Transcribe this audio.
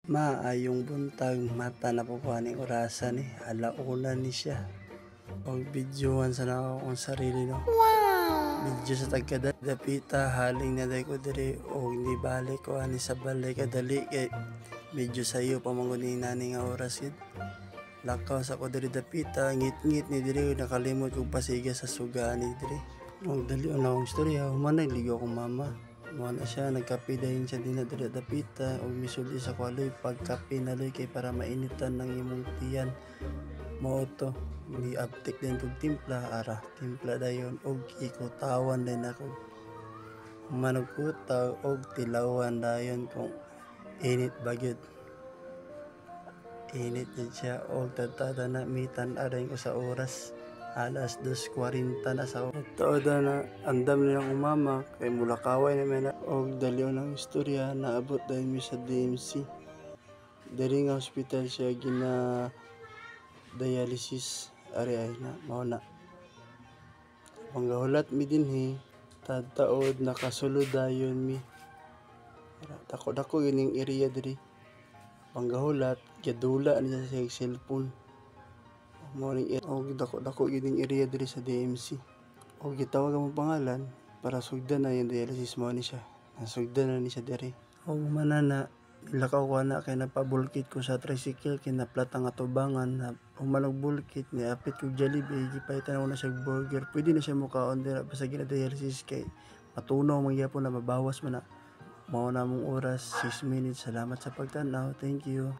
Maayong buntag mata na po ning orasan ni alauna ni siya. Og videohan sa nako akong sarili no. Medyo sa tagkada dapita haling na day ko diri og ni balik ko ani sa balay kadali kay medyo sayo pa mangud ni nani nga oras gid. Lakaw sa ko diri dapita ngit-ngit ni diri nakalimot kog pasiga sa suga ni diri. Og dali na akong istorya human ligo akong mama. Mo na siya nagkape dayon siya din na diri dapita og misuli sa kwaloy pagkape naloy kay para mainitan ng imong tiyan. Mo to ni aptik din kog timpla ara timpla dayon og ikutawan din ako. Manugkutaw og tilawan dayon kung init bagyod. Init din siya og tatada na mitan aray ko sa oras. Alas 2:40 na sa toda na andam nilang umama kay mulakaway naman na og daliw ng istorya naabot dahil mi sa DMC. Diri nga hospital siya gina dialysis ari ay na mao na. Panggahulat mi dinhi tadtaod nakasulod dayon mi. Dako gining area diri. Panggahulat gadula niya sa cellphone. Morning og dako gining area diri sa DMC. Og gitawag ang pangalan para sugdan na yung dialysis mo ni siya. Nasugdan na ni siya diri. Og manana lakaw ko na kay napabulkit ko sa tricycle kay naplat ang atubangan na humanog bulkit ni apit ko Jollibee gipaitan ko na siya burger. Pwede na siya mukaon dira basta gina dialysis kay matunaw man gyapon na mabawas man na. Mao na mong oras 6 minutes. Salamat sa pagtanaw. Thank you.